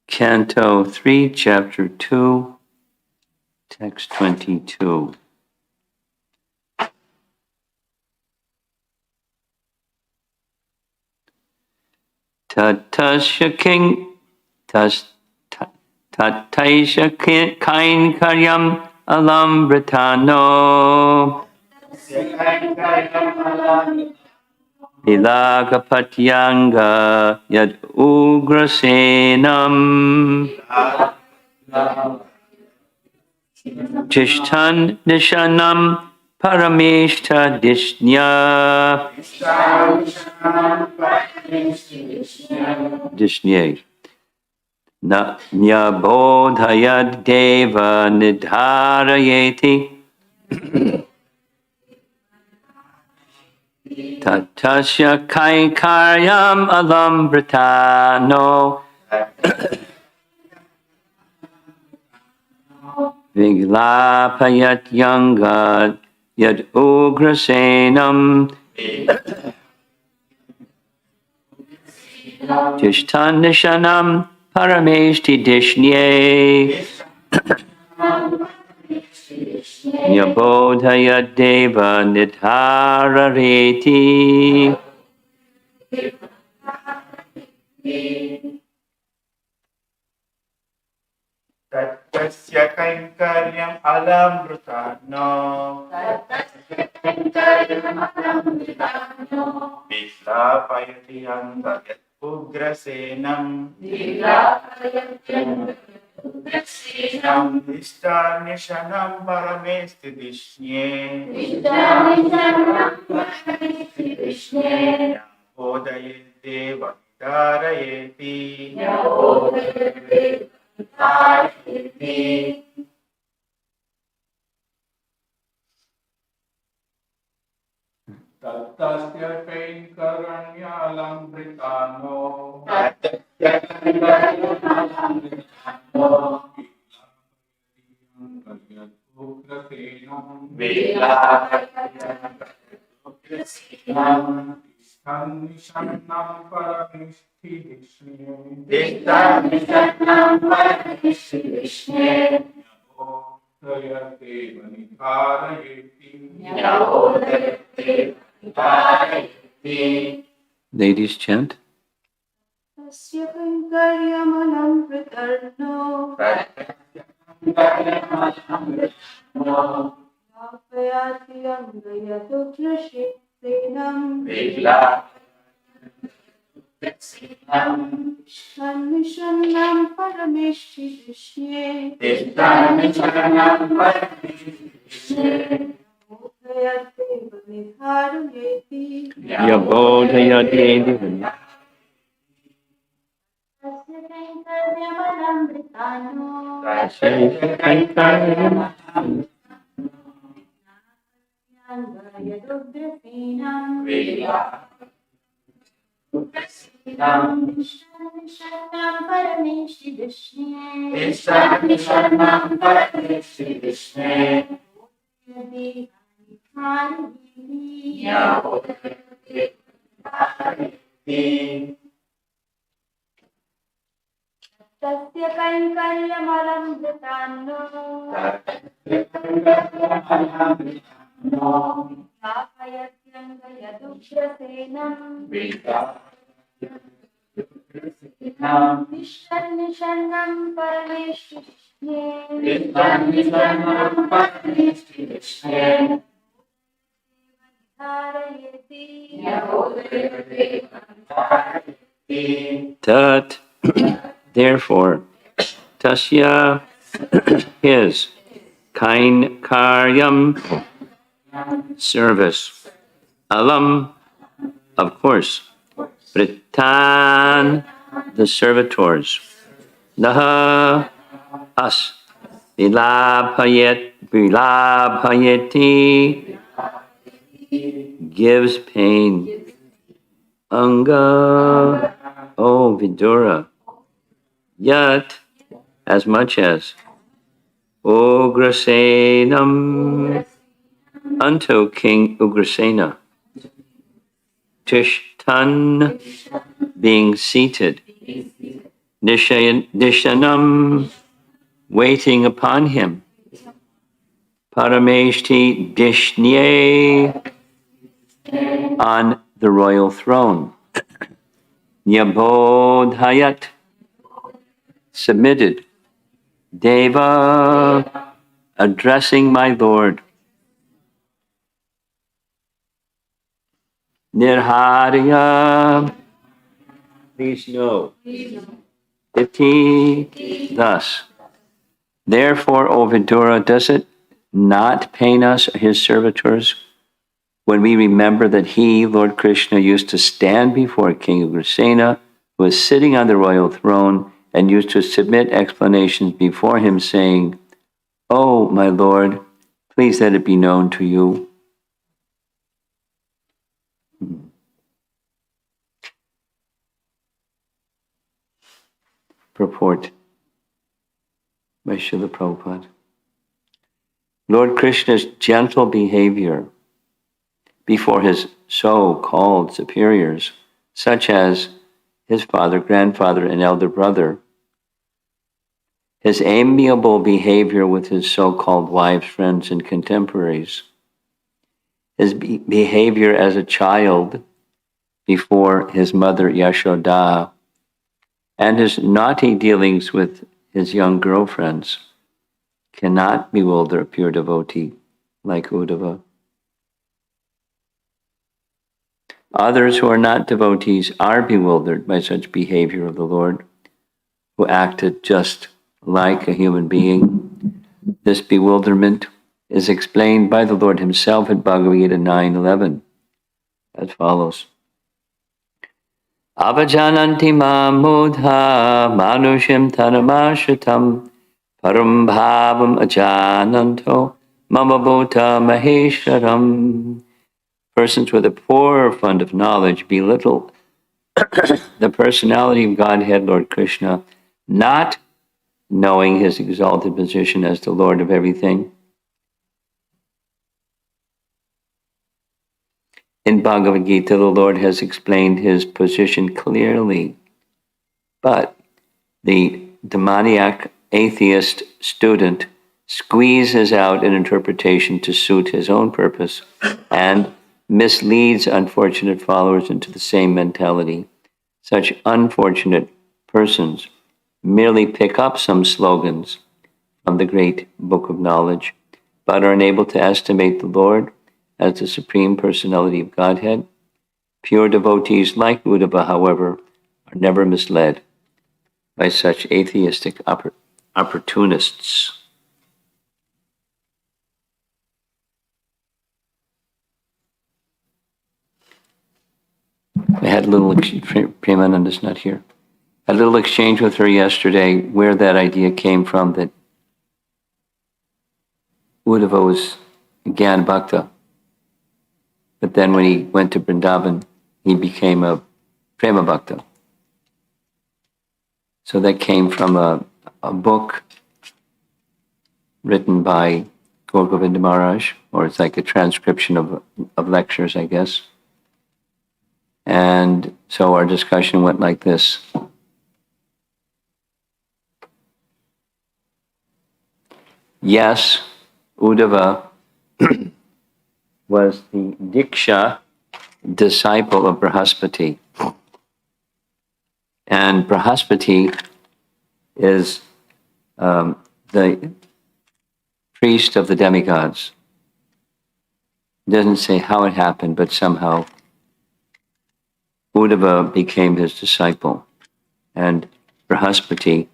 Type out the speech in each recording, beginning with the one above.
Canto 3, Chapter 2, Text 22. Tatasya kain karyam alambritano ilagapatyanga yad ugrasenam Tishtan nishanam parameshta dishnya nyabodhayad deva nidharayeti tatasya kaikaryam alambritano Viglapayat yanga yad ugrasenam Tishtan nishanam parameshti dishnye Nyabodhayat deva nidharareti. Tatasya kainkaryam alamrutano Viglapayati yangayat ugrasenam Nishtanam paramesti dishnye Bodhayet deva darayeti Tatasya kainkaranya alambritano Nishannam paramishti dishnye Ladies chant. Nishannam parameshti dishye Tasya kainkaryamalamritano Yapayatyanga yadugrasenam Nishannam parameshti dishnye Tat, therefore, tasya, his, kain karyam, service, alam, of course, britan, the servitors, naha, us, vilabhayeti, gives pain, anga, oh Vidura, yet, as much as, Ugrasenam, unto King Ugrasena, Tishtan, being seated. Nishanam, waiting upon him. Parameshti Dishnye, on the royal throne. Nyabodhayat, submitted. Deva, addressing my Lord. Nirharya, please know. Iti, thus. Therefore, O Vidura, does it not pain us, his servitors, when we remember that he, Lord Krishna, used to stand before King Krsna, who was sitting on the royal throne, and used to submit explanations before him, saying, "Oh, my Lord, please let it be known to you." Purport by Srila Prabhupada. Lord Krishna's gentle behavior before his so-called superiors, such as his father, grandfather, and elder brother, his amiable behavior with his so-called wives, friends, and contemporaries, his behavior as a child before his mother Yashoda, and his naughty dealings with his young girlfriends cannot bewilder a pure devotee like Uddhava. Others who are not devotees are bewildered by such behavior of the Lord, who acted just like a human being. This bewilderment is explained by the Lord himself at Bhagavad Gita 9:11 as follows. Avajananti mam mudha manushim tanamashritam param bhavam ajananto mama bhota mahesharam. Persons with a poor fund of knowledge belittle the personality of Godhead, Lord Krishna, not knowing his exalted position as the Lord of everything. In Bhagavad Gita, the Lord has explained his position clearly, but the demoniac atheist student squeezes out an interpretation to suit his own purpose and misleads unfortunate followers into the same mentality. Such unfortunate persons merely pick up some slogans from the great book of knowledge, but are unable to estimate the Lord as the Supreme Personality of Godhead. Pure devotees like Uddhava, however, are never misled by such atheistic opportunists. I had a little, Premananda's not here, a little exchange with her yesterday where that idea came from that Uddhava was Gyan Bhakta. But then when he went to Vrindavan, he became a Prema Bhakta. So that came from a book written by Gaur Govinda Maharaj, or it's like a transcription of lectures, I guess. And so our discussion went like this. Yes, Uddhava was the Diksha disciple of Brahaspati. And Brahaspati is the priest of the demigods. It doesn't say how it happened, but somehow Uddhava became his disciple. And Brahaspati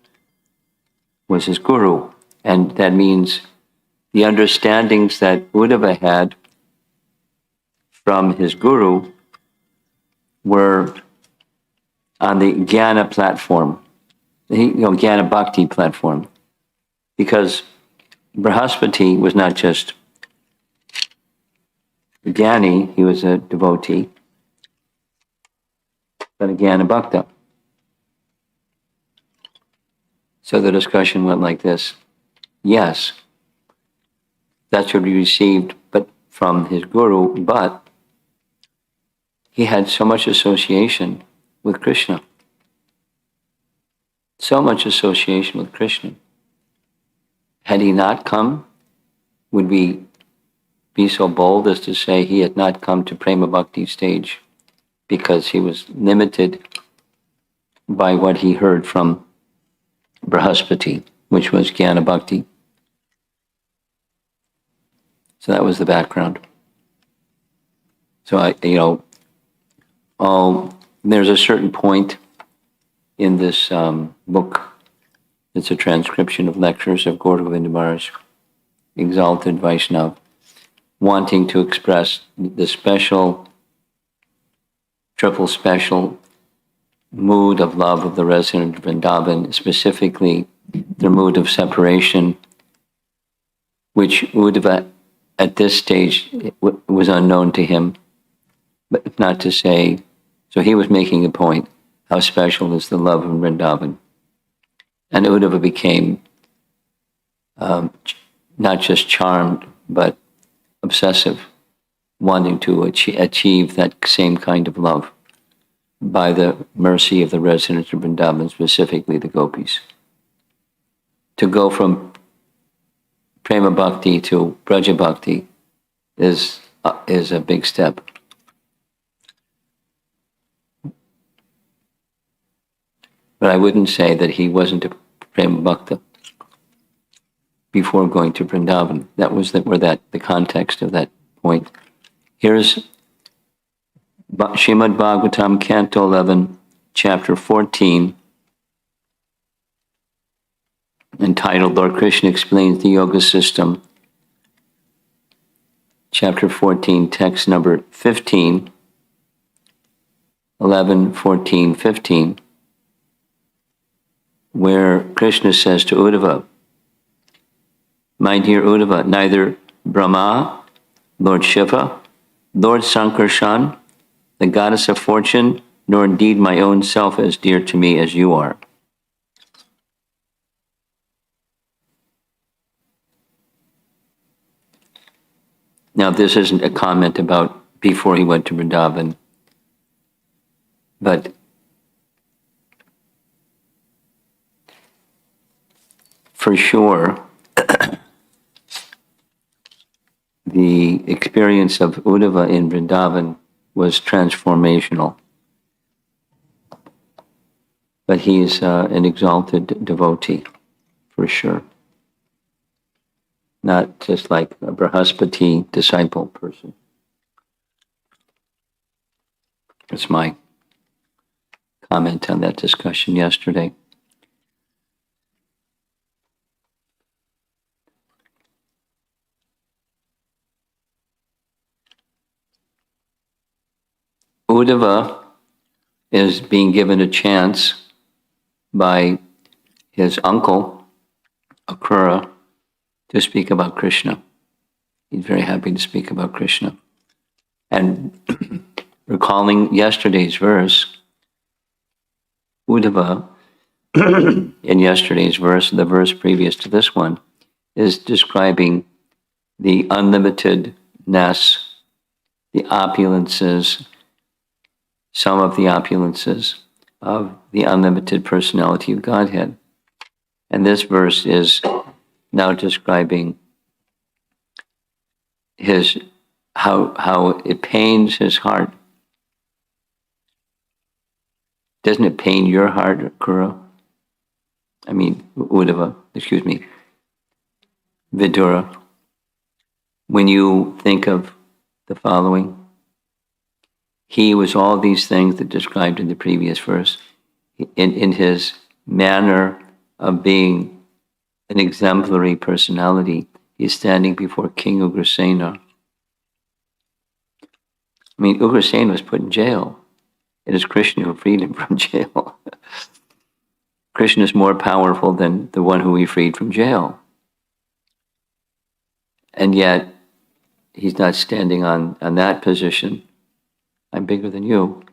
was his guru. And that means the understandings that Uddhava had from his guru were on the Jnana platform, Jnana Bhakti platform, because Brahaspati was not just a Jnani, he was a devotee, but a Jnana Bhakta. So the discussion went like this. Yes, that's what he received but from his guru, but he had so much association with Krishna. So much association with Krishna. Had he not come, would we be so bold as to say he had not come to Prema Bhakti stage because he was limited by what he heard from Brahaspati, which was Jnana Bhakti. So that was the background. So there's a certain point in this book. It's a transcription of lectures of Gaur Govinda Maharaj, exalted Vaishnav, wanting to express the special, triple special mood of love of the resident of Vrindavan, specifically the mood of separation, which Uddhava at this stage was unknown to him, but not to say, so he was making a point, how special is the love of Vrindavan. And Uddhava became not just charmed, but obsessive, wanting to achieve that same kind of love by the mercy of the residents of Vrindavan, specifically the gopis. To go from Prema Bhakti to Braja Bhakti is a big step. But I wouldn't say that he wasn't a Prema Bhakta before going to Vrindavan. That was the context of that point. Here's Srimad Bhagavatam, Canto 11, Chapter 14, entitled Lord Krishna Explains the Yoga System. Chapter 14, text number 15, 11, 14, 15, where Krishna says to Uddhava, my dear Uddhava, neither Brahma, Lord Shiva, Lord Sankarshan, the goddess of fortune, nor indeed my own self as dear to me as you are. Now, this isn't a comment about before he went to Vrindavan, but for sure, the experience of Uddhava in Vrindavan was transformational. But he is an exalted devotee, for sure. Not just like a Brahaspati disciple person. That's my comment on that discussion yesterday. Uddhava is being given a chance by his uncle, Akrura, to speak about Krishna. He's very happy to speak about Krishna. And recalling yesterday's verse, Uddhava, in yesterday's verse, the verse previous to this one, is describing the unlimitedness, the opulences, some of the opulences of the unlimited personality of Godhead. And this verse is now describing how it pains his heart. Doesn't it pain your heart, Uddhava? Vidura, when you think of the following. He was all these things that described in the previous verse. In his manner of being an exemplary personality, he's standing before King Ugrasena. Ugrasena was put in jail. It is Krishna who freed him from jail. Krishna is more powerful than the one who he freed from jail. And yet, he's not standing on that position. I'm bigger than you.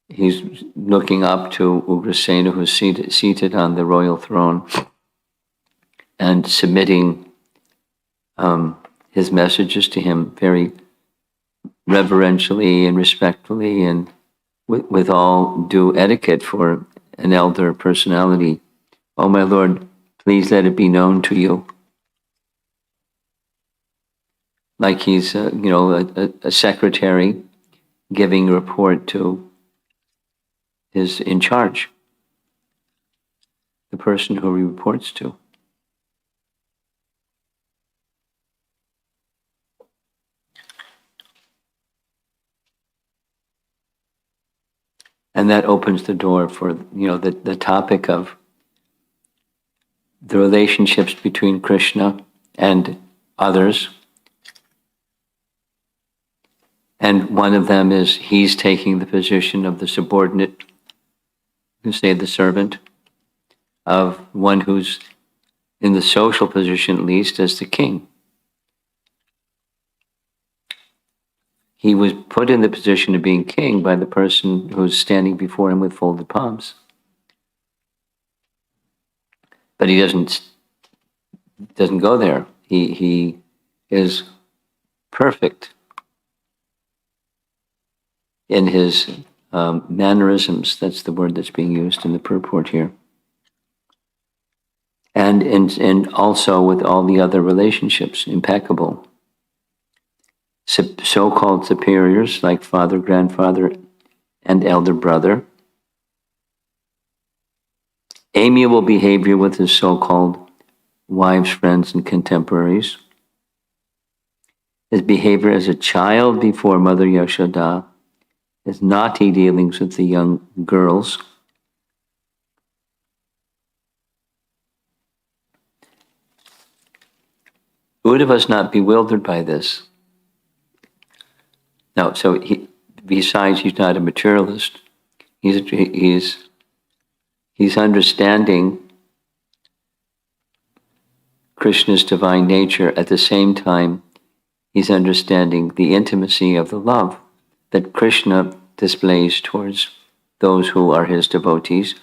He's looking up to Ugrasena, who's seated on the royal throne, and submitting his messages to him very reverentially and respectfully and with all due etiquette for an elder personality. Oh, my Lord, please let it be known to you. Like he's, a secretary giving a report to his in charge, the person who he reports to. And that opens the door for, the topic of the relationships between Krishna and others. And one of them is he's taking the position of the subordinate, you can say the servant, of one who's in the social position, at least, as the king. He was put in the position of being king by the person who's standing before him with folded palms. But he doesn't go there. He is perfect in his mannerisms. That's the word that's being used in the purport here. And also with all the other relationships, impeccable. So-called superiors like father, grandfather, and elder brother. Amiable behavior with his so-called wives, friends, and contemporaries. His behavior as a child before Mother Yashoda. His naughty dealings with the young girls. Uddhava's not bewildered by this. No, so besides he's not a materialist, he's understanding Krishna's divine nature. At the same time, he's understanding the intimacy of the love that Krishna displays towards those who are his devotees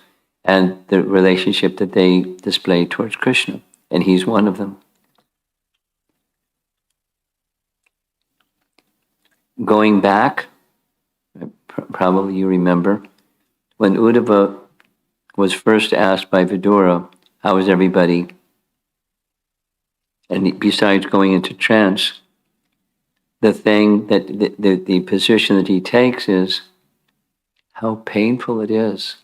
and the relationship that they display towards Krishna. And he's one of them. Going back, probably you remember, when Uddhava was first asked by Vidura, how is everybody? And besides going into trance, the thing that the position that he takes is how painful it is.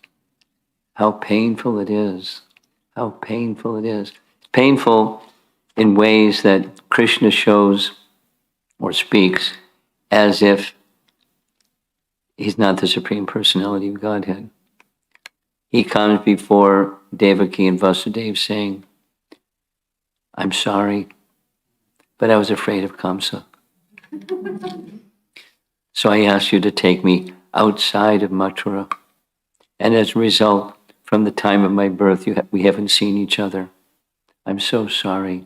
How painful it is. How painful it is. It's painful in ways that Krishna shows or speaks as if he's not the Supreme Personality of Godhead. He comes before Devaki and Vasudeva saying, I'm sorry, but I was afraid of Kamsa. So I asked you to take me outside of Mathura. And as a result, from the time of my birth, we haven't seen each other. I'm so sorry.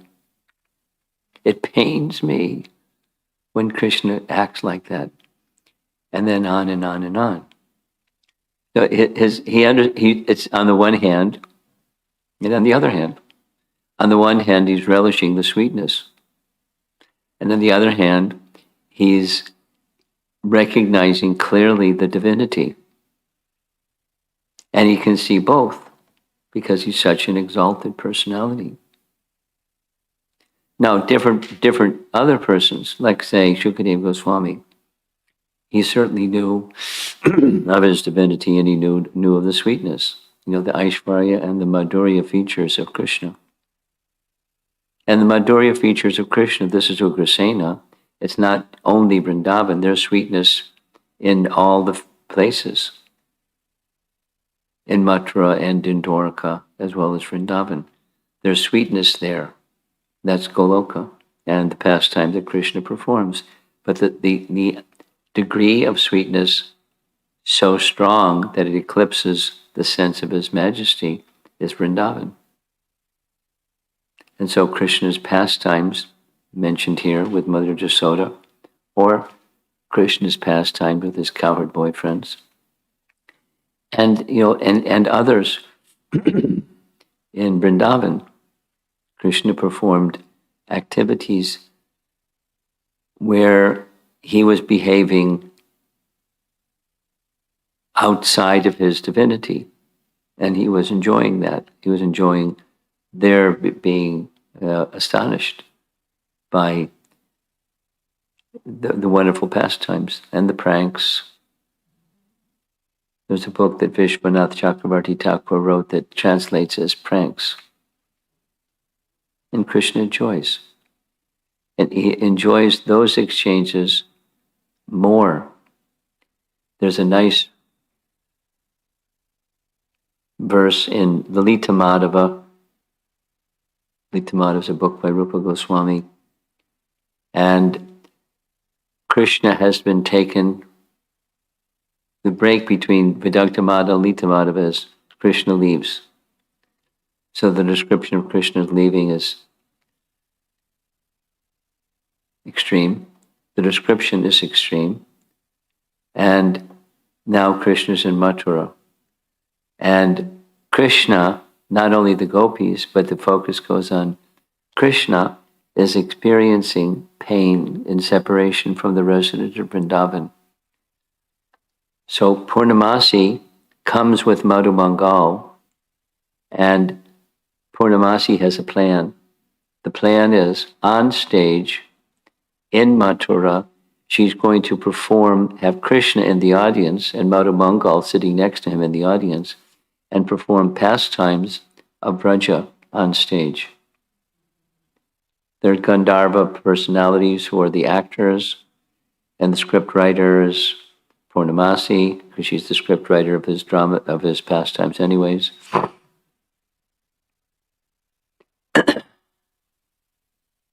It pains me when Krishna acts like that. And then on and on and on. So it's on the one hand, and on the other hand. On the one hand, he's relishing the sweetness. And on the other hand, he's recognizing clearly the divinity. And he can see both because he's such an exalted personality. Now, different other persons, like say Shukadeva Goswami, he certainly knew of his divinity and he knew of the sweetness, the Aishvarya and the Madhurya features of Krishna. And the Madhurya features of Krishna, this is Ugrasena, it's not only Vrindavan, there's sweetness in all the places, in Mathura and in Dwarka, as well as Vrindavan. There's sweetness there. That's Goloka and the pastime that Krishna performs. But the degree of sweetness so strong that it eclipses the sense of his majesty is Vrindavan. And so Krishna's pastimes mentioned here with Mother Jasoda, or Krishna's pastime with his cowherd boyfriends, and and others in Vrindavan. Krishna performed activities where he was behaving outside of his divinity, and he was enjoying that. He was enjoying their being astonished by the wonderful pastimes and the pranks. There's a book that Vishwanath Chakravarti Thakur wrote that translates as pranks. And Krishna enjoys. And he enjoys those exchanges more. There's a nice verse in the Lita Madhava. Lita Madhava is a book by Rupa Goswami. And Krishna has been taken, the break between Vidagdha Madhava and Lita Madhava is Krishna leaves. So the description of Krishna's leaving is extreme. The description is extreme. And now Krishna's in Mathura. And Krishna, not only the gopis, but the focus goes on Krishna is experiencing pain in separation from the resident of Vrindavan. So Purnamasi comes with Madhu Mangal, and Purnamasi has a plan. The plan is, on stage, in Mathura, she's going to perform, have Krishna in the audience, and Madhu Mangal sitting next to him in the audience, and perform pastimes of Braja on stage. There are Gandharva personalities who are the actors, and the script writer is Purnamasi, because she's the script writer of his drama, of his pastimes anyways.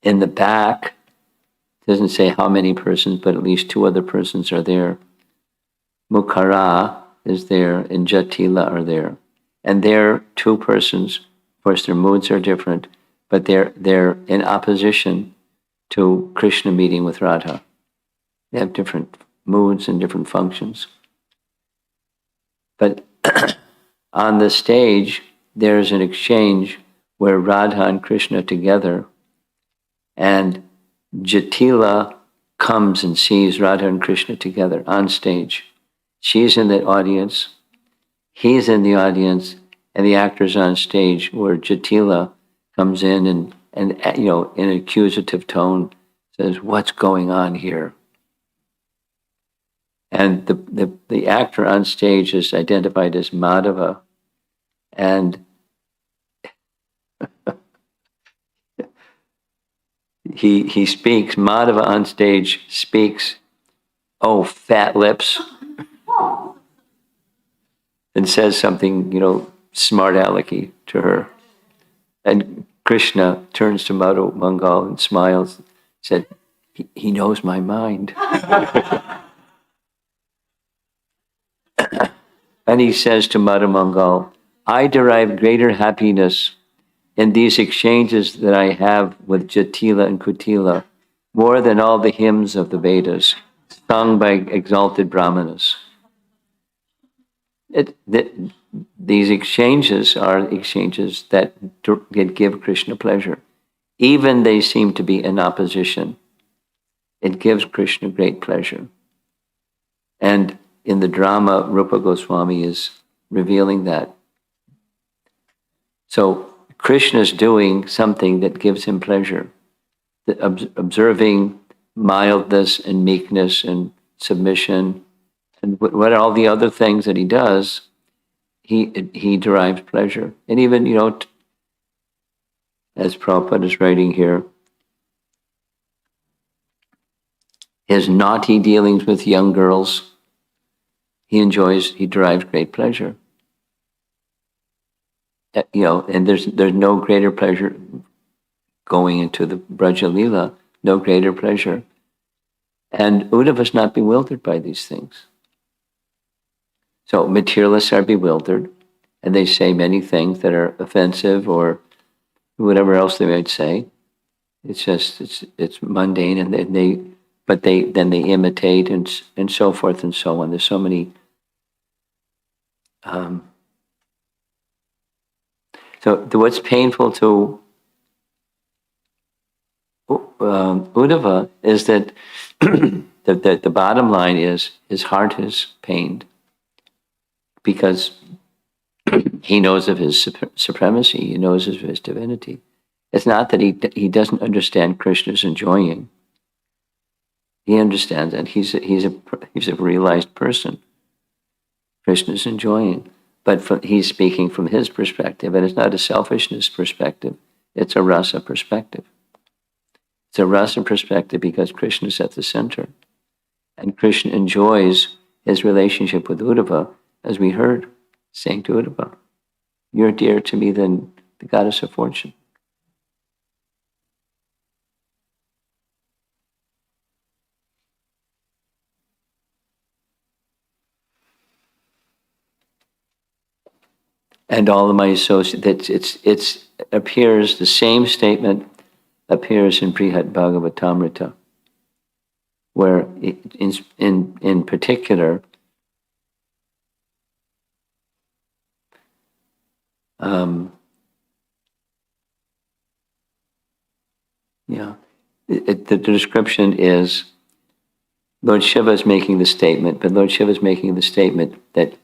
In the back, it doesn't say how many persons, but at least two other persons are there. Mukhara is there, and Jatila are there. And they're two persons. Of course, their moods are different, but they're in opposition to Krishna meeting with Radha. They have different moods and different functions. But on the stage, there's an exchange where Radha and Krishna are together, and Jatila comes and sees Radha and Krishna together on stage. She's in the audience, he's in the audience, and the actor's on stage, where Jatila comes in and in an accusative tone says, "What's going on here?" And the actor on stage is identified as Madhava, and he speaks, Madhava on stage speaks, "Oh, fat lips," and says something, smart alecky to her. And Krishna turns to Madhu Mangal and smiles, said, he knows my mind. And he says to Madhu Mangal, "I derive greater happiness in these exchanges that I have with Jatila and Kutila, more than all the hymns of the Vedas, sung by exalted Brahmanas." These exchanges are exchanges that give Krishna pleasure. Even they seem to be in opposition. It gives Krishna great pleasure. And in the drama, Rupa Goswami is revealing that. So Krishna is doing something that gives him pleasure. Observing mildness and meekness and submission and what all the other things that he does, he derives pleasure. And even, as Prabhupada is writing here, his naughty dealings with young girls, he derives great pleasure. And there's no greater pleasure going into the Braja Leela, no greater pleasure. And Uddhava is not bewildered by these things. So materialists are bewildered, and they say many things that are offensive or whatever else they might say. It's just it's mundane, and then they imitate and so forth and so on. There's so many. So what's painful to Uddhava is that the bottom line is his heart is pained because he knows of his supremacy. He knows of his divinity. It's not that he doesn't understand Krishna's enjoying. He understands that he's a realized person. Krishna's enjoying, but he's speaking from his perspective, and it's not a selfishness perspective. It's a rasa perspective. It's a rasa perspective because Krishna's at the center, and Krishna enjoys his relationship with Uddhava, as we heard, saying to Uddhava, "You're dearer to me than the goddess of fortune." And all of my associates, it's appears, the same statement appears in Brihad Bhagavatamrita, where in particular, the description is Lord Shiva is making the statement, but Lord Shiva is making the statement that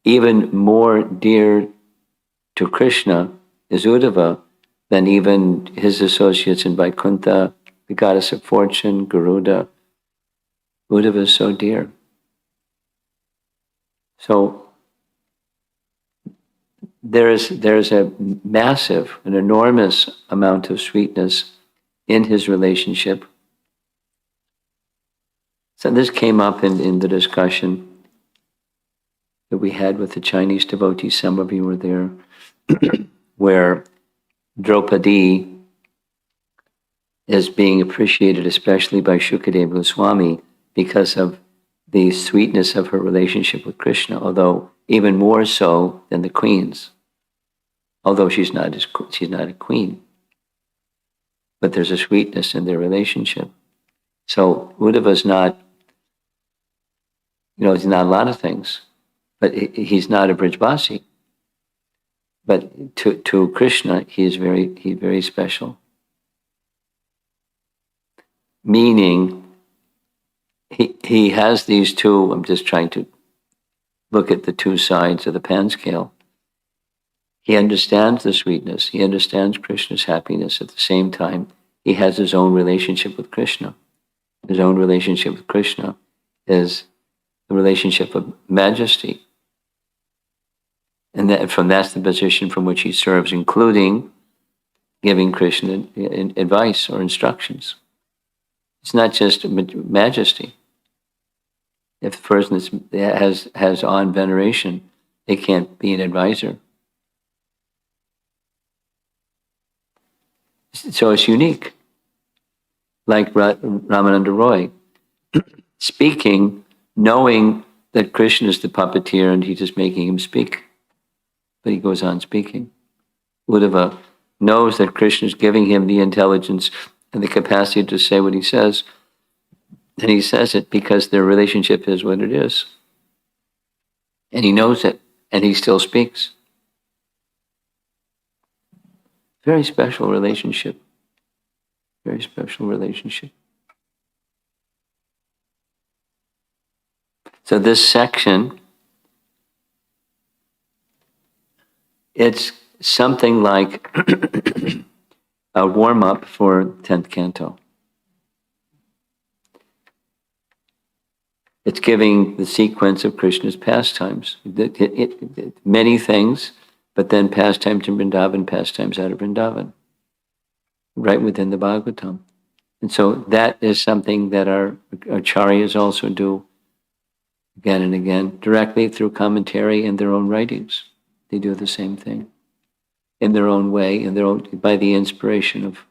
even more dear to Krishna is Uddhava than even his associates in Vaikuntha, the goddess of fortune, Garuda. Uddhava is so dear. So there's a massive, an enormous amount of sweetness in his relationship. So this came up in the discussion that we had with the Chinese devotees. Some of you were there, where Draupadi is being appreciated, especially by Shukadeva Goswami, because of the sweetness of her relationship with Krishna, although even more so than the queens. Although she's not a queen, but there's a sweetness in their relationship. So Uddhava's not, he's not a lot of things, but he's not a Brijvasi. But to Krishna, he's very special. Meaning, he has these two. I'm just trying to look at the two sides of the pan scale. He understands the sweetness. He understands Krishna's happiness. At the same time, he has his own relationship with Krishna. His own relationship with Krishna is the relationship of majesty. And that's the position from which he serves, including giving Krishna advice or instructions. It's not just majesty. If the person has on veneration, they can't be an advisor. So it's unique. Like Ramananda Roy, speaking, knowing that Krishna is the puppeteer and he's just making him speak. But he goes on speaking. Uddhava knows that Krishna is giving him the intelligence and the capacity to say what he says. And he says it because their relationship is what it is. And he knows it, and he still speaks. Very special relationship. Very special relationship. So this section, it's something like a warm-up for 10th canto. It's giving the sequence of Krishna's pastimes. Many things, but then pastimes in Vrindavan, pastimes out of Vrindavan, right within the Bhagavatam. And so that is something that our acharyas also do again and again, directly through commentary and their own writings. They do the same thing in their own way, by the inspiration of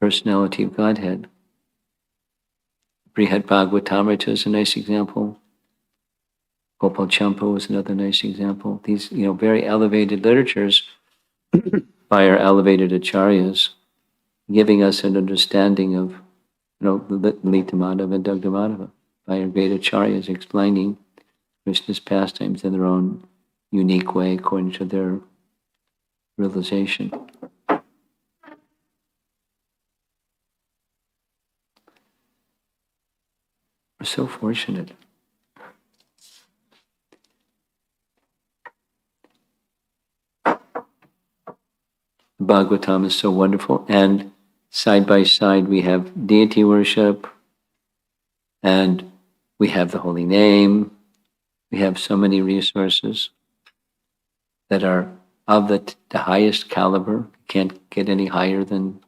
personality of Godhead. Brihad Bhagavatamrita is a nice example. Gopal Champa is another nice example. These, very elevated literatures by our elevated acharyas, giving us an understanding of, Lita Madhava and Dagda Madhava, by our great acharyas explaining Krishna's pastimes in their own unique way according to their realization. We're so fortunate. Bhagavatam is so wonderful, and side by side we have deity worship, and we have the holy name. We have so many resources that are of the highest caliber. Can't get any higher than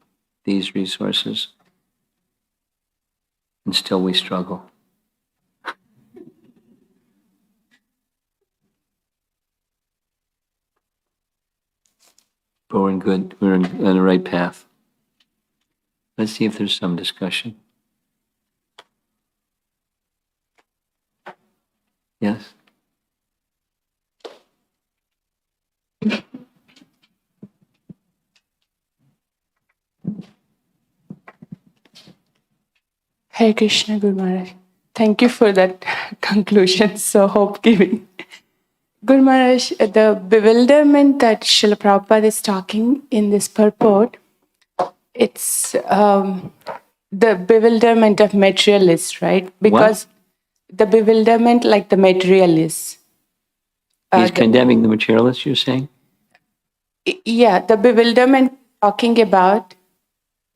these resources. And still we struggle. But we're in good, we're on the right path. Let's see if there's some discussion. Yes? Hare Krishna, Guru Maharaj. Thank you for that conclusion, so hope-giving. Guru Maharaj, the bewilderment that Srila Prabhupada is talking in this purport, it's the bewilderment of materialists, right? Because the bewilderment like the materialists. He's condemning the materialists, you're saying? Yeah, the bewilderment talking about,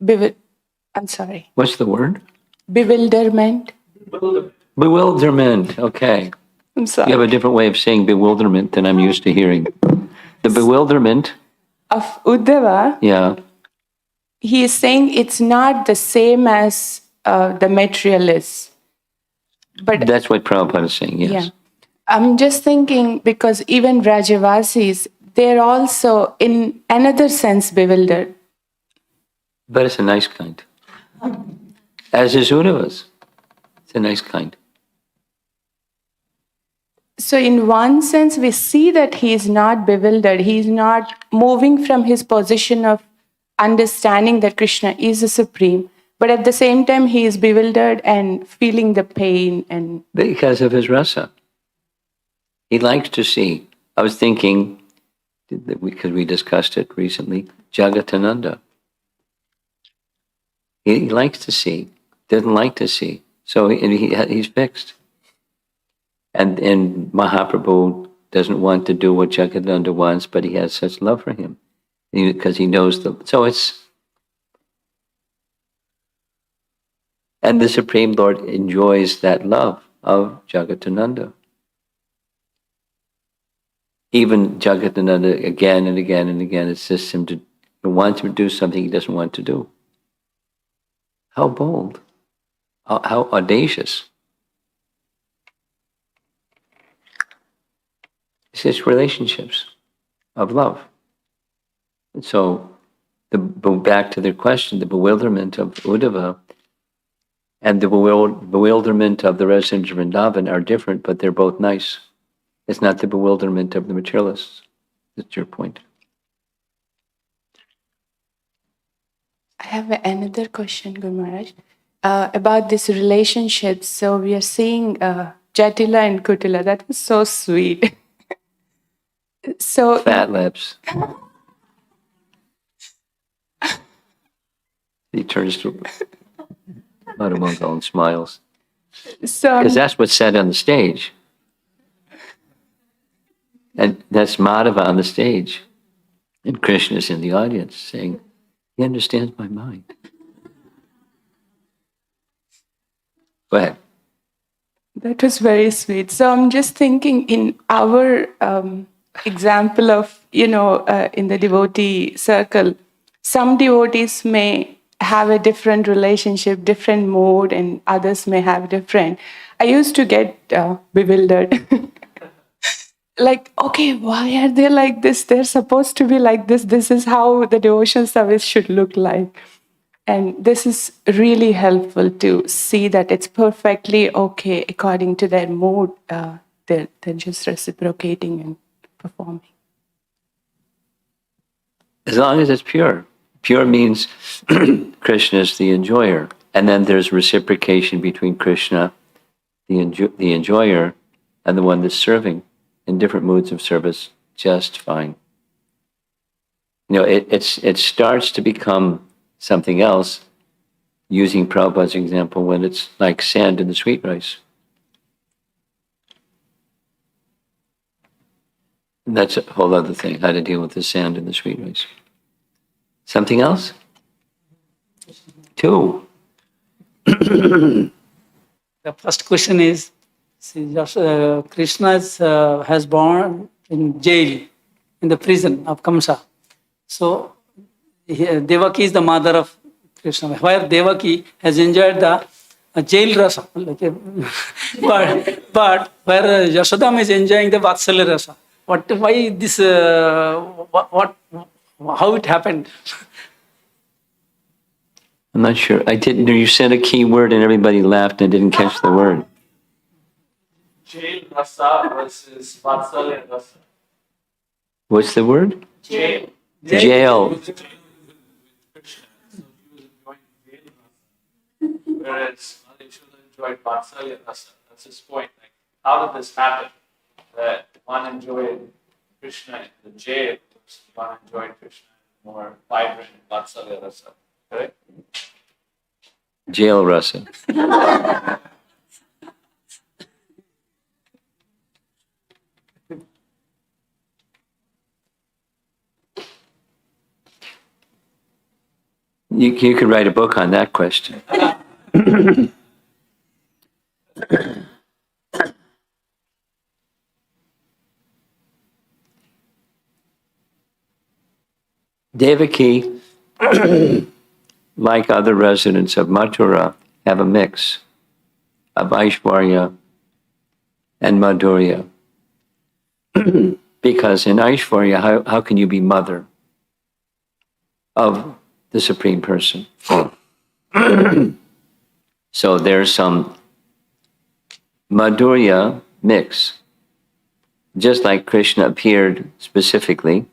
I'm sorry. What's the word? Bewilderment. Bewilderment, okay. I'm sorry. You have a different way of saying bewilderment than I'm used to hearing. The bewilderment Of Uddhava, yeah. he is saying it's not the same as the materialists. But That's what Prabhupada is saying, yes. yeah, I'm just thinking because even Rajavasis, they're also in another sense bewildered. But it's a nice kind. As is Uddhava's. It's a nice kind. So in one sense, we see that he is not bewildered. He is not moving from his position of understanding that Krishna is the supreme. But at the same time, he is bewildered and feeling the pain. And Because of his rasa. He likes to see. I was thinking, because we discussed it recently, Jagatananda. He likes to see, doesn't like to see. So he's fixed. And Mahaprabhu doesn't want to do what Jagadananda wants, but he has such love for him because he knows so it's. And the Supreme Lord enjoys that love of Jagadananda. Even Jagadananda again and again and again assists him to want to do something he doesn't want to do. How bold, how audacious. It's just relationships of love. And so, back to the question, the bewilderment of Uddhava and the bewilderment of the residents of Vrindavan are different, but they're both nice. It's not the bewilderment of the materialists. That's your point. I have another question, Guru Maharaj, about this relationship. So we are seeing Jatila and Kutila. That was so sweet. So Fat lips. He turns to Madhumangal and smiles. So Because that's what's said on the stage. And that's Madhava on the stage. And Krishna is in the audience saying, he understands my mind. Go ahead. that was very sweet. So I'm just thinking in our example of, in the devotee circle, some devotees may have a different relationship, different mood, and others may have different. I used to get bewildered. Like, okay, why are they like this? They're supposed to be like this. This is how the devotion service should look like. And this is really helpful to see that it's perfectly okay according to their mood. They're just reciprocating and performing. As long as it's pure. Pure means Krishna is the enjoyer. And then there's reciprocation between Krishna, the enjoyer, and the one that's serving in different moods of service just fine. It starts to become something else. using Prabhupada's example, when it's like sand in the sweet rice. And that's a whole other thing, how to deal with the sand in the sweet rice. Something else? 2. The first question is, see, Krishna has born in jail, in the prison of Kamsa. So Devaki is the mother of Krishna, where Devaki has enjoyed the jail rasa, but where Yashodam is enjoying the Vatsalya rasa. Why this? How it happened? I'm not sure. I didn't. You said a key word and everybody laughed and didn't catch the word. Jail rasa versus vatsalya rasa. What's the word? Jail. Jail. Whereas Yashoda enjoyed vatsalya rasa. That's his point. Like, how did this happen? That one enjoyed Krishna in the jail, versus one enjoyed Krishna in more vibrant vatsalya rasa. Correct? Jail rasa. You could write a book on that question. Devaki, like other residents of Mathura, have a mix of Aishwarya and Madhurya. Because in Aishwarya, how can you be mother of the Supreme Person? So there's some Madhurya mix. Just like Krishna appeared specifically,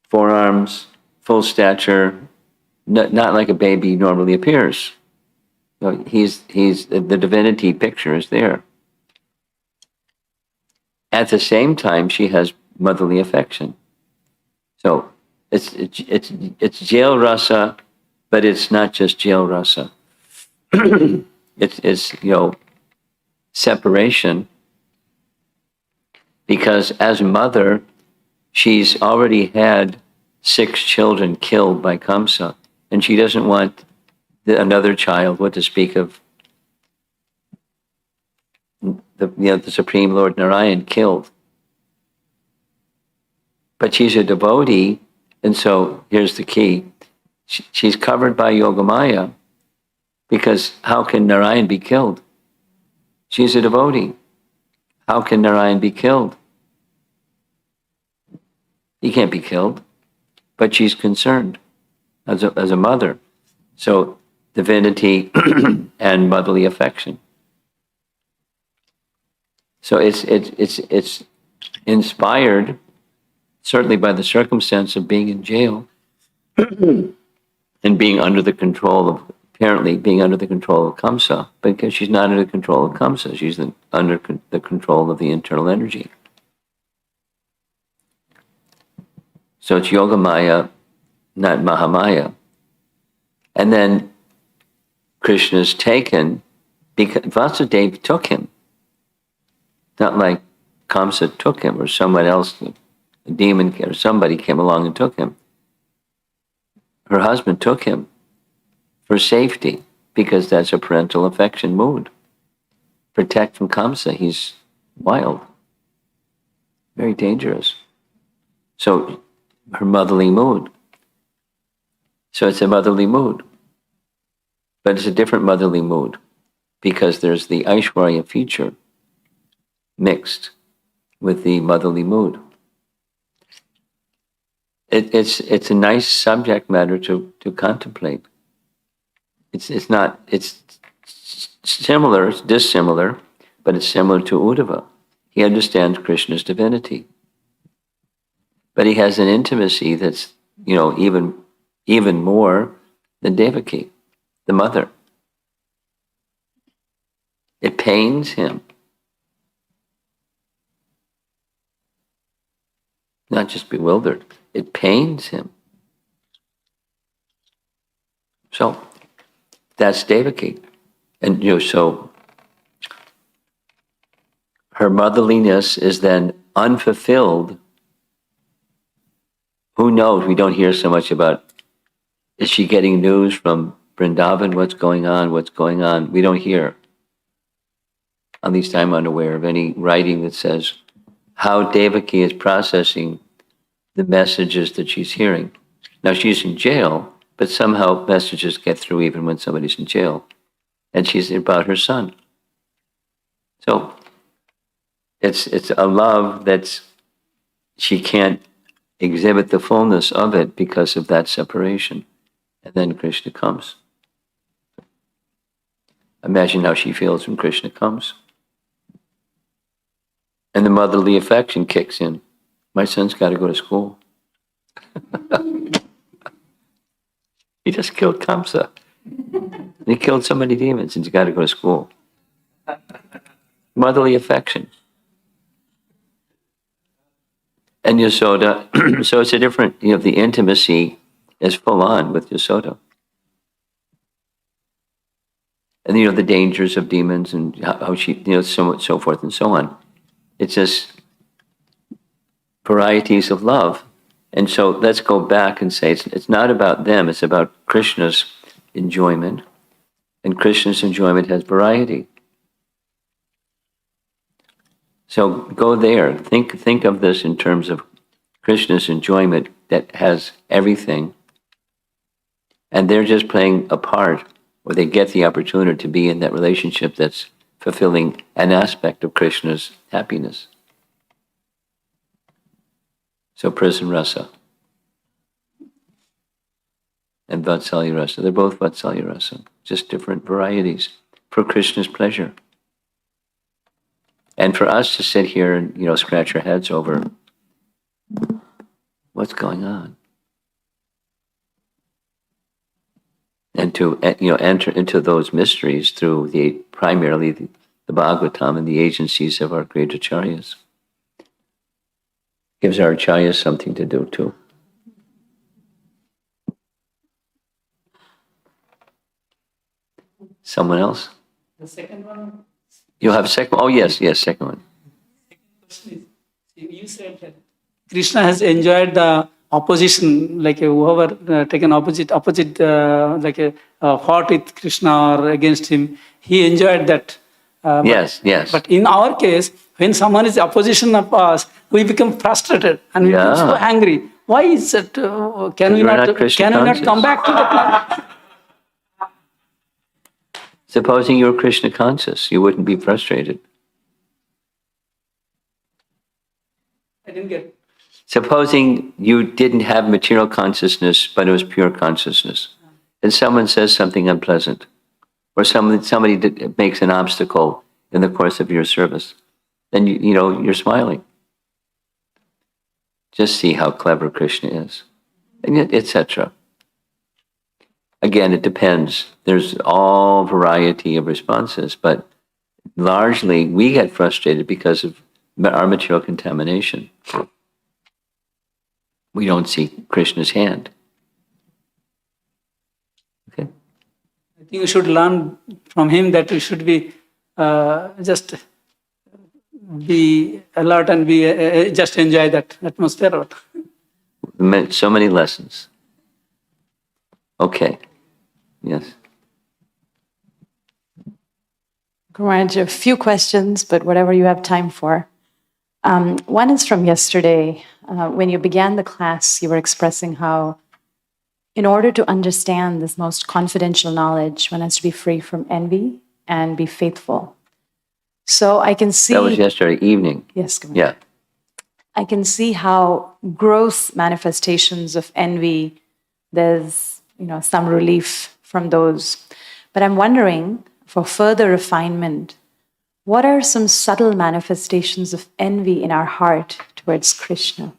forearms, full stature, not like a baby normally appears. So he's the divinity picture is there. At the same time, she has motherly affection. So it's jail rasa, but it's not just jail rasa. it's separation, because as a mother, she's already had 6 children killed by Kamsa, and she doesn't want another child, what to speak of the Supreme Lord Narayan, killed. But she's a devotee, and so here's the key. She's covered by Yogamaya, because how can Narayan be killed? She's a devotee. How can Narayan be killed? He can't be killed, but she's concerned as a mother. So divinity and motherly affection. So it's inspired certainly by the circumstance of being in jail and being under the control of, apparently being under the control of Kamsa, because she's not under the control of Kamsa, she's under the control of the internal energy. So it's Yogamaya, not Mahamaya. And then Krishna's taken, because Vasudeva took him. Not like Kamsa took him or someone else, a demon or somebody came along and took him. Her husband took him for safety, because that's a parental affection mood. Protect from Kamsa, he's wild, very dangerous. So her motherly mood. So it's a motherly mood. But it's a different motherly mood, because there's the Aishwarya feature mixed with the motherly mood. It's a nice subject matter to contemplate. It's similar, it's dissimilar, but it's similar to Uddhava. He understands Krishna's divinity, but he has an intimacy that's even more than Devaki, the mother. It pains him. Not just bewildered, it pains him. So That's Devaki. And so her motherliness is then unfulfilled. Who knows? We don't hear so much about, is she getting news from Vrindavan? What's going on? What's going on? We don't hear. At least I'm unaware of any writing that says how Devaki is processing the messages that she's hearing. Now she's in jail, but somehow messages get through even when somebody's in jail. And she's about her son. So it's a love that's, she can't exhibit the fullness of it because of that separation. And then Krishna comes. Imagine how she feels when Krishna comes. And the motherly affection kicks in. My son's got to go to school. He just killed Kamsa. He killed so many demons and he's got to go to school. Motherly affection. And Yasoda, so it's a different, the intimacy is full on with Yasoda. And the dangers of demons and how she, so forth and so on. It's just varieties of love. And so let's go back and say it's not about them, it's about Krishna's enjoyment. And Krishna's enjoyment has variety. So go there. Think of this in terms of Krishna's enjoyment that has everything. And they're just playing a part, or they get the opportunity to be in that relationship that's fulfilling an aspect of Krishna's happiness. So prison rasa and vatsalya rasa, they're both vatsalya rasa, just different varieties for Krishna's pleasure. And for us to sit here and scratch our heads over what's going on, and to enter into those mysteries through primarily the Bhagavatam and the agencies of our great acharyas, gives our acharyas something to do too. Someone else? The second one. You have a second? Oh yes, second one. You said that Krishna has enjoyed the opposition, like whoever taken opposite, fought with Krishna or against him, he enjoyed that. Yes. But in our case, when someone is opposition of us, we become frustrated and we become so angry. Why is it? Can we not come back to the planet? Supposing you were Krishna conscious, you wouldn't be frustrated. I didn't get it. Supposing you didn't have material consciousness, but it was pure consciousness, and someone says something unpleasant, or somebody makes an obstacle in the course of your service, then you're smiling. Just see how clever Krishna is, and etc. Again, it depends. There's all variety of responses, but largely we get frustrated because of our material contamination. We don't see Krishna's hand. Okay. I think we should learn from him that we should be just be alert and be just enjoy that atmosphere. So many lessons. Okay. Yes. Gurumaharaj, a few questions, but whatever you have time for. One is from yesterday. When you began the class, you were expressing how in order to understand this most confidential knowledge, one has to be free from envy and be faithful. So I can see... That was yesterday evening. Yes, Gurumaharaj. Yeah. I can see how gross manifestations of envy, there's some relief from those. But I'm wondering, for further refinement, what are some subtle manifestations of envy in our heart towards Krishna?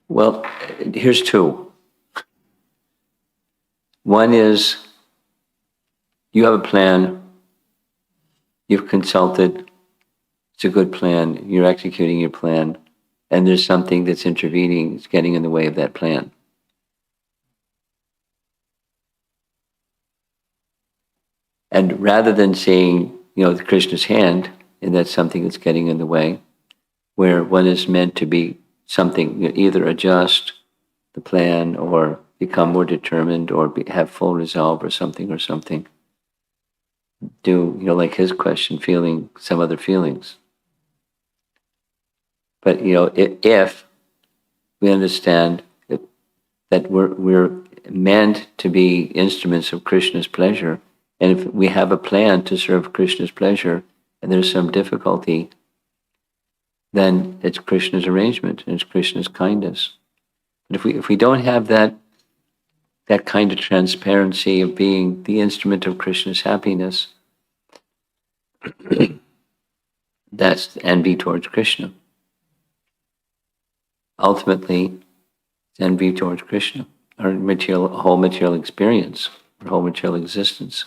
Well, here's two. One is you have a plan, you've consulted, it's a good plan, you're executing your plan, and there's something that's intervening, it's getting in the way of that plan. And rather than seeing, Krishna's hand, and that's something that's getting in the way, where one is meant to be something, either adjust the plan or become more determined or have full resolve or something, do, like his question, feeling some other feelings. But, if we understand that we're meant to be instruments of Krishna's pleasure, and if we have a plan to serve Krishna's pleasure and there's some difficulty, then it's Krishna's arrangement and it's Krishna's kindness. But if we don't have that kind of transparency of being the instrument of Krishna's happiness, that's envy towards Krishna. Ultimately, it's envy towards Krishna, our whole material experience, our whole material existence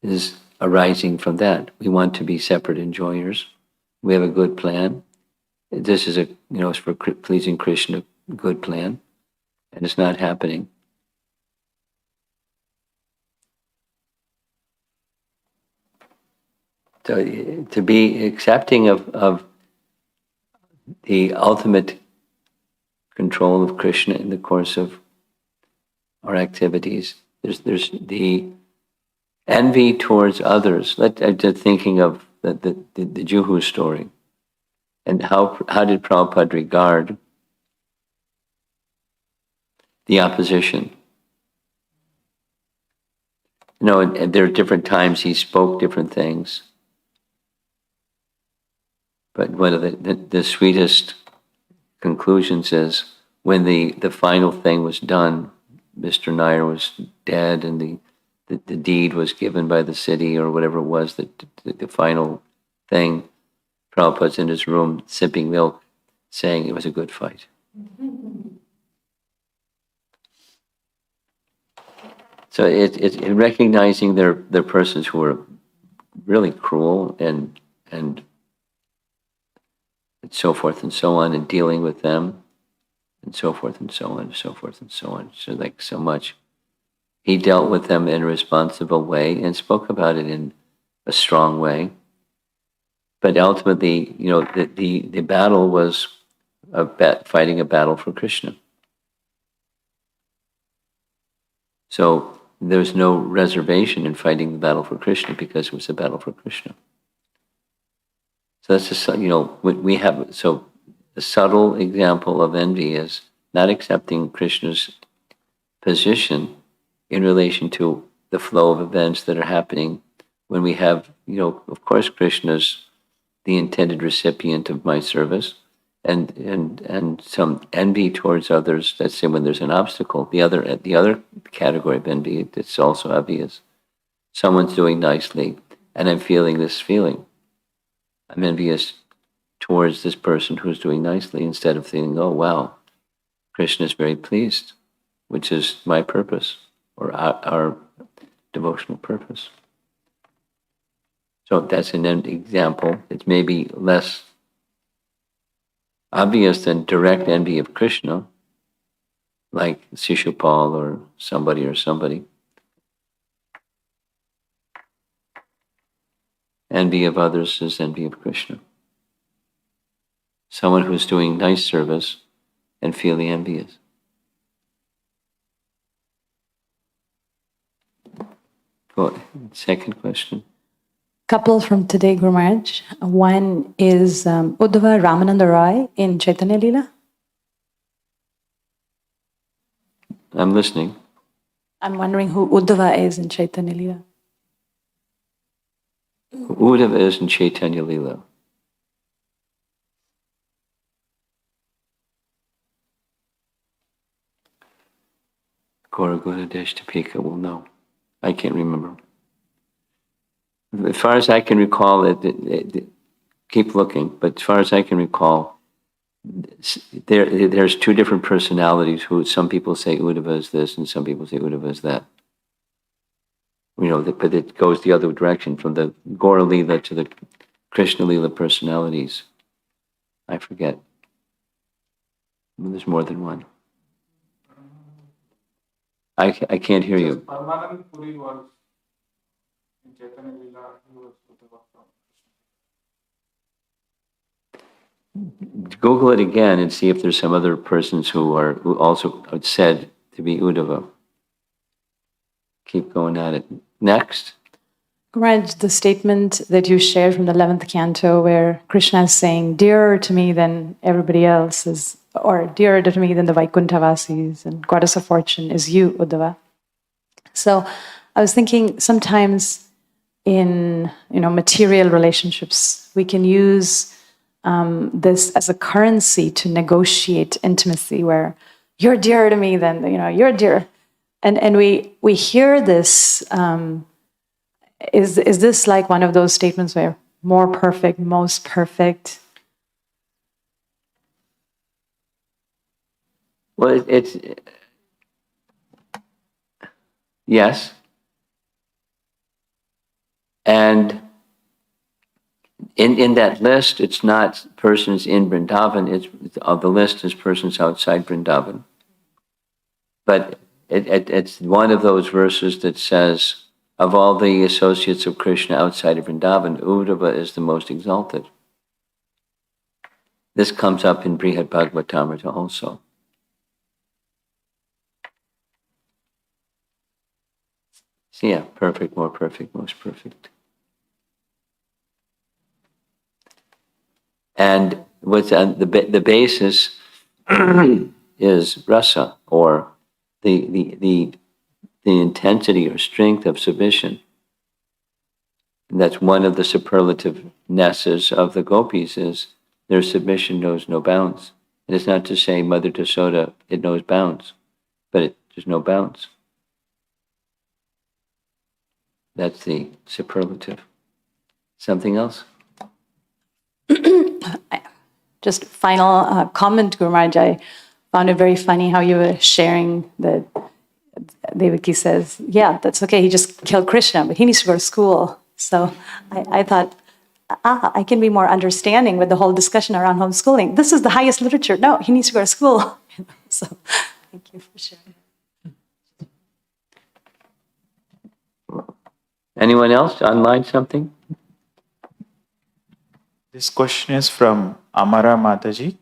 is arising from that. We want to be separate enjoyers. We have a good plan. This is it's for pleasing Krishna, good plan, and it's not happening. So to be accepting of the ultimate control of Krishna in the course of our activities, there's the envy towards others. I'm just thinking of the Juhu story, and how did Prabhupada regard the opposition? And there are different times he spoke different things. But one of the sweetest conclusions is when the final thing was done, Mr. Nair was dead, and the deed was given by the city or whatever it was, the final thing. Prabhupada's in his room sipping milk, saying it was a good fight. So it's recognizing they're persons who are really cruel and so forth and so on, and dealing with them, and so forth and so on, and so forth and so on. So so much. He dealt with them in a responsible way and spoke about it in a strong way. But ultimately, the battle was fighting a battle for Krishna. So there's no reservation in fighting the battle for Krishna because it was a battle for Krishna. So that's just, we have, so a subtle example of envy is not accepting Krishna's position in relation to the flow of events that are happening when we have, of course, Krishna's the intended recipient of my service, and some envy towards others. Let's say when there's an obstacle. The other category of envy that's also obvious. Someone's doing nicely, and I'm feeling this feeling. I'm envious towards this person who's doing nicely, instead of thinking, oh wow, Krishna is very pleased, which is my purpose, or our devotional purpose. So that's an example. It's maybe less obvious than direct envy of Krishna, like Shishupal or somebody. Envy of others is envy of Krishna. Someone who's doing nice service and feeling envious. Go, second question. Couple from today, Guru Maharaj. One is Uddhava Ramananda Roy in Chaitanya Leela. I'm listening. I'm wondering who Uddhava is in Chaitanya Leela. Uddhava is in Chaitanya Leela. Gaura Gunadesh Tapika will know. I can't remember. As far as I can recall, keep looking, but as far as I can recall, there's two different personalities. Who some people say Uddhava is this, and some people say Uddhava is that. But it goes the other direction from the Gaura Lila to the Krishna Lila personalities. I forget. There's more than one. I can't hear you. Parmanand Puri was in Chaitanya Lila, he was Uddhava from Krishna. Google it again and see if there's some other persons who also said to be Uddhava. Keep going at it. Next. Guruji, the statement that you shared from the 11th canto where Krishna is saying, dearer to me than everybody else is, or dearer to me than the Vaikuntavasis and goddess of fortune is you, Uddhava. So I was thinking sometimes in material relationships, we can use this as a currency to negotiate intimacy where you're dearer to me than, you're dear. And we hear this, is this like one of those statements where more perfect, most perfect? Well, it's yes. And in that list, it's not persons in Vrindavan, the list is persons outside Vrindavan. But it's one of those verses that says, of all the associates of Krishna outside of Vrindavan, Uddhava is the most exalted. This comes up in Brihad Bhagavatamrita also. So yeah, perfect, more perfect, most perfect. And what's the basis is rasa, or the intensity or strength of submission. And that's one of the superlativenesses of the gopis, is their submission knows no bounds. And it's not to say Mother Yasoda, it knows bounds, but there's no bounds. That's the superlative. Something else? Just final comment, Guru Maharaj. I found it very funny how you were sharing that Devaki says, yeah, that's okay, he just killed Krishna, but he needs to go to school. So I thought, I can be more understanding with the whole discussion around homeschooling. This is the highest literature. No, he needs to go to school. So thank you for sharing. Anyone else online something? This question is from Amara Mataji.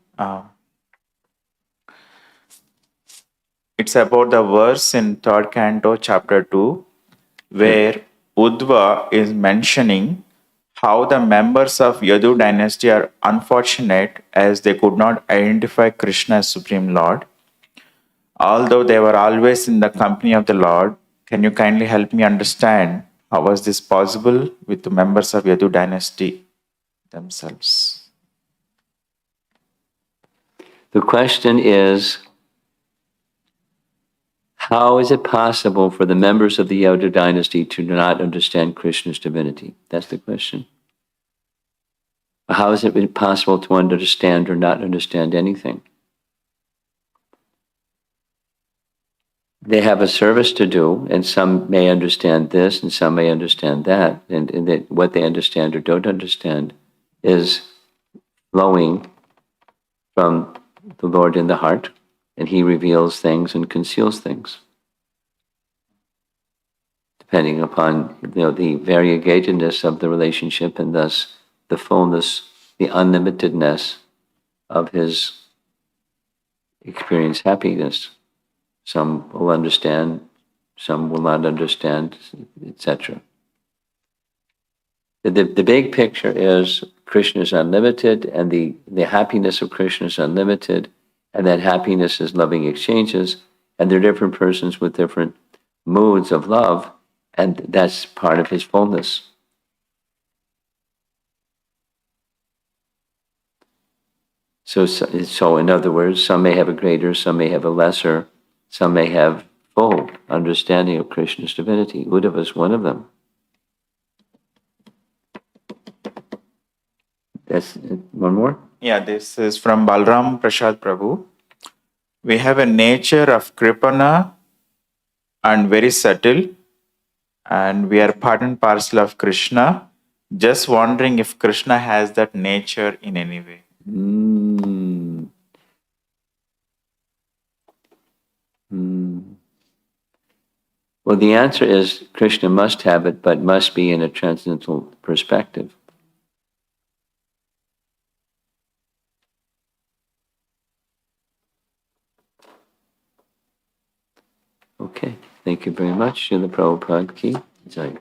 It's about the verse in 3rd canto, chapter 2, where Uddhava is mentioning how the members of Yadu dynasty are unfortunate as they could not identify Krishna as Supreme Lord. Although they were always in the company of the Lord, can you kindly help me understand how was this possible with the members of Yadu dynasty themselves? The question is, how is it possible for the members of the Yadu dynasty to not understand Krishna's divinity? That's the question. How is it possible to understand or not understand anything? They have a service to do, and some may understand this and some may understand that, and that what they understand or don't understand is flowing from the Lord in the heart, and He reveals things and conceals things, depending upon the variegatedness of the relationship, and thus the fullness, the unlimitedness of His experience happiness. Some will understand, some will not understand, etc. The big picture is Krishna is unlimited, and the happiness of Krishna is unlimited, and that happiness is loving exchanges, and they're different persons with different moods of love, and that's part of His fullness. So in other words, some may have a greater, some may have a lesser, some may have full understanding of Krishna's divinity. Uddhava is one of them. That's one more? Yeah, this is from Balram Prasad Prabhu. We have a nature of Kripana and very subtle, and we are part and parcel of Krishna. Just wondering if Krishna has that nature in any way. Mm. Mm. Well, the answer is Krishna must have it, but must be in a transcendental perspective. Okay, thank you very much. Srila Prabhupada ki jai.